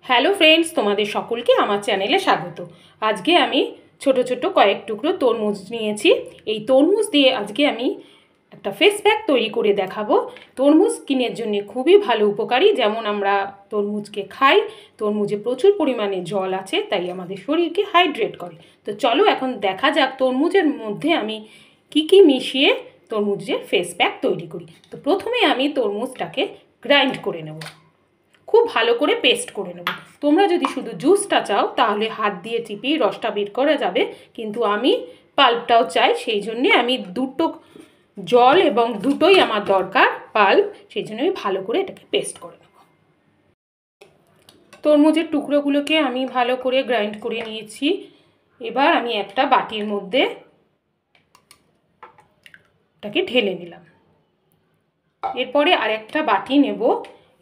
Hello friends, তোমাদের সকলকে আমার চ্যানেলে স্বাগত। আজকে আমি ছোট ছোট কয়েক টুকরো তরমুজ নিয়েছি। এই তরমুজ দিয়ে আজকে আমি একটা ফেস প্যাক তৈরি করে দেখাবো। তরমুজ স্কিনের জন্য খুবই ভালো উপকারী। যেমন আমরা তরমুজকে খাই, তরমুজে প্রচুর পরিমাণে জল আছে, তাই আমাদের শরীরকে হাইড্রেট করে। তো চলো এখন দেখা যাক তরমুজের মধ্যে আমি কি মিশিয়ে তরমুজের ফেস প্যাক তৈরি করি। তো প্রথমে আমি তরমুজটাকে গ্রাইন্ড করে নেব, খুব ভালো করে পেস্ট করে নেব। তোমরা যদি শুধু জুসটা চাও তাহলে হাত দিয়ে টিপেই রসটা বের করা যাবে, কিন্তু আমি পাল্পটাও চাই, সেই জন্যে আমি দুটো জল এবং দুটোই আমার দরকার পাল্প, সেই জন্য আমি ভালো করে এটাকে পেস্ট করে নেব। তরমুজের টুকরোগুলোকে আমি ভালো করে গ্রাইন্ড করে নিয়েছি। এবার আমি একটা বাটির মধ্যে এটাকে ঢেলে নিলাম। এরপরে আরেকটা বাটি নেব।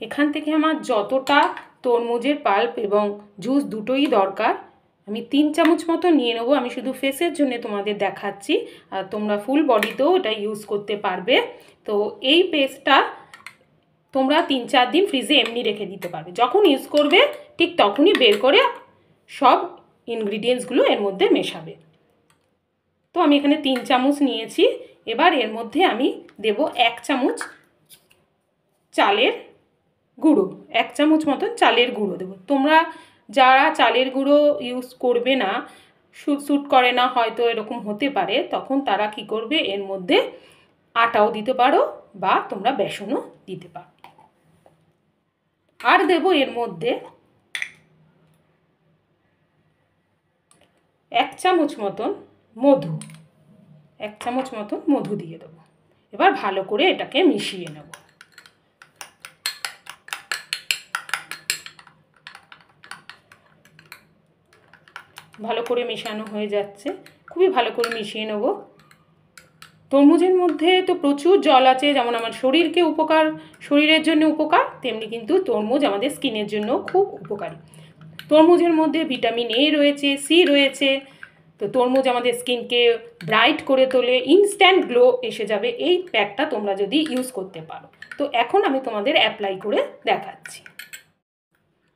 এখান থেকে আমার যতটা তরমুজের পাল্প এবং জুস দুটোই দরকার, আমি 3 চামচ মতো নিয়ে নেবো। আমি শুধু ফেসের জন্য তোমাদের দেখাচ্ছি, আর তোমরা ফুল বডিতেও এটা ইউজ করতে পারবে। তো এই পেস্টটা তোমরা 3-4 দিন ফ্রিজে এমনি রেখে দিতে পারবে। যখন ইউজ করবে ঠিক তখনই বের করে সব ইনগ্রিডিয়েন্টসগুলো এর মধ্যে মেশাবে। তো আমি এখানে 3 চামচ নিয়েছি। এবার এর মধ্যে আমি দেব 1 চামচ চালের গুঁড়ো, 1 চামচ মতন চালের গুঁড়ো দেবো। তোমরা যারা চালের গুঁড়ো ইউজ করবে না, স্যুট করে না, হয়তো এরকম হতে পারে, তখন তারা কি করবে, এর মধ্যে আটাও দিতে পারো বা তোমরা বেসনও দিতে পারো। আর দেব এর মধ্যে 1 চামচ মতন মধু, 1 চামচ মতন মধু দিয়ে দেবো। এবার ভালো করে এটাকে মিশিয়ে নেব। ভালো করে মেশানো হয়ে যাচ্ছে, খুবই ভালো করে মিশিয়ে নেব। তরমুজের মধ্যে তো প্রচুর জল আছে, যেমন আমার শরীরকে উপকার, শরীরের জন্য উপকার, তেমনি কিন্তু তরমুজ আমাদের স্কিনের জন্য খুব উপকারী। তরমুজের মধ্যে ভিটামিন এ রয়েছে, সি রয়েছে। তো তরমুজ আমাদের স্কিনকে ব্রাইট করে তোলে, ইনস্ট্যান্ট গ্লো এসে যাবে এই প্যাকটা তোমরা যদি ইউজ করতে পারো। তো এখন আমি তোমাদের অ্যাপ্লাই করে দেখাচ্ছি।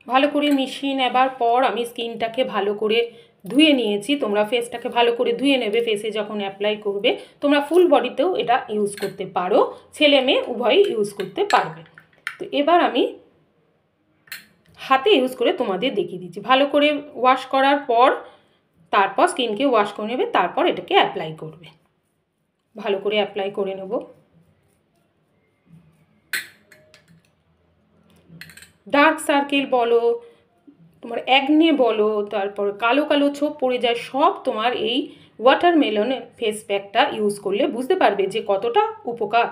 ভালো করে মিশিয়ে নেবার পর আমি স্কিনটাকে ভালো করে ধুয়ে নিয়েছি। তোমরা ফেসটাকে ভালো করে ধুয়ে নেবে ফেসে যখন অ্যাপ্লাই করবে। তোমরা ফুল বডিতেও এটা ইউজ করতে পারো, ছেলে মেয়ে উভয়ই ইউজ করতে পারবে। তো এবার আমি হাতে ইউজ করে তোমাদের দেখিয়ে দিচ্ছি। ভালো করে ওয়াশ করার পর তারপর স্কিনকে ওয়াশ করে নেবে, তারপর এটাকে অ্যাপ্লাই করবে। ভালো করে অ্যাপ্লাই করে নেব। ডার্ক সার্কেল বলো, তোমার অ্যাকনে বলো, তারপর কালো কালো ছোপ পড়ে যায়, সব তোমার এই ওয়াটারমেলনের ফেস প্যাকটা ইউজ করলে বুঝতে পারবে যে কতটা উপকার।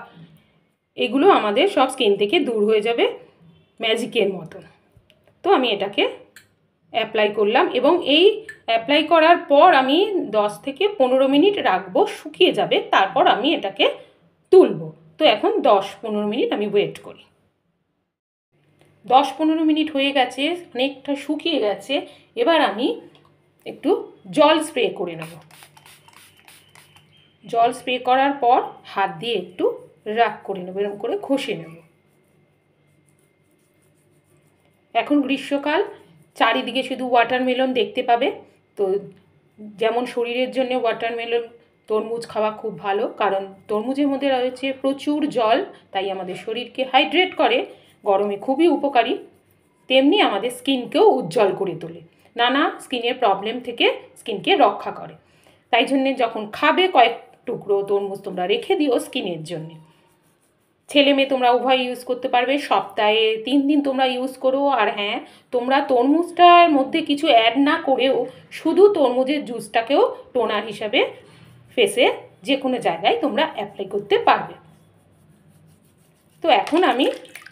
এগুলো আমাদের সব স্কিন থেকে দূর হয়ে যাবে ম্যাজিকের মতন। তো আমি এটাকে অ্যাপ্লাই করলাম এবং এই অ্যাপ্লাই করার পর আমি 10 থেকে 15 মিনিট রাখবো, শুকিয়ে যাবে, তারপর আমি এটাকে তুলব। তো এখন 10-15 মিনিট আমি ওয়েট করি। 10-15 মিনিট হয়ে গেছে, অনেকটা শুকিয়ে গেছে। এবার আমি একটু জল স্প্রে করে নেব। জল স্প্রে করার পর হাত দিয়ে একটু রাগ করে নেব, এরকম করে ঘষে নেব। এখন গ্রীষ্মকাল, চারিদিকে শুধু ওয়াটারমেলন দেখতে পাবে। তো যেমন শরীরের জন্য ওয়াটারমেলন, তরমুজ খাওয়া খুব ভালো, কারণ তরমুজের মধ্যে রয়েছে প্রচুর জল, তাই আমাদের শরীরকে হাইড্রেট করে, গরমে খুবই উপকারী। তেমনি আমাদের স্কিনকেও উজ্জ্বল করে তোলে, নানা স্কিনের প্রবলেম থেকে স্কিনকে রক্ষা করে। তাই জন্যে যখন খাবে কয়েক টুকরো তরমুজ তোমরা রেখে দিও স্কিনের জন্যে। ছেলে মেয়ে তোমরা উভয় ইউজ করতে পারবে, সপ্তাহে 3 দিন তোমরা ইউজ করো। আর হ্যাঁ, তোমরা তরমুজটার মধ্যে কিছু অ্যাড না করেও শুধু তরমুজের জুসটাকেও টোনার হিসাবে ফেসে যে কোনো জায়গায় তোমরা অ্যাপ্লাই করতে পারবে। তো এখন আমি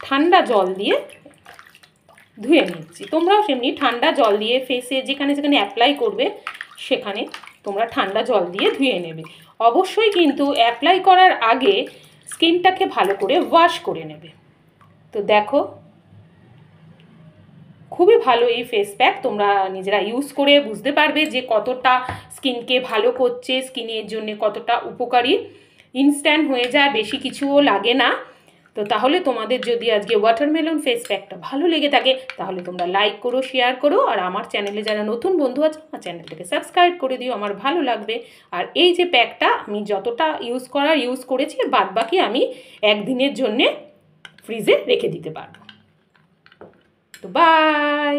ঠান্ডা জল দিয়ে ধুয়ে নিচ্ছি। তোমরাও সেমনি ঠান্ডা জল দিয়ে ফেসে যেখানে যেখানে অ্যাপ্লাই করবে সেখানে তোমরা ঠান্ডা জল দিয়ে ধুয়ে নেবে। অবশ্যই কিন্তু অ্যাপ্লাই করার আগে স্কিনটাকে ভালো করে ওয়াশ করে নেবে। তো দেখো, খুবই ভালো এই ফেস প্যাক, তোমরা নিজেরা ইউজ করে বুঝতে পারবে যে কতটা স্কিনকে ভালো করছে, স্কিনের জন্য কতটা উপকারী। ইনস্ট্যান্ট হয়ে যায়, বেশি কিছুও লাগে না। তো তাহলে তোমাদের যদি আজকে ওয়াটারমেলন ফেস প্যাকটা ভালো লেগে থাকে তাহলে তোমরা লাইক করো, শেয়ার করো, আর আমার চ্যানেলে যারা নতুন বন্ধু আছে আমার চ্যানেলটাকে সাবস্ক্রাইব করে দিও, আমার ভালো লাগবে। আর এই যে প্যাকটা আমি যতটা ইউজ করেছি, বাদ বাকি আমি একদিনের জন্যে ফ্রিজে রেখে দিতে পারবো। তো বাই।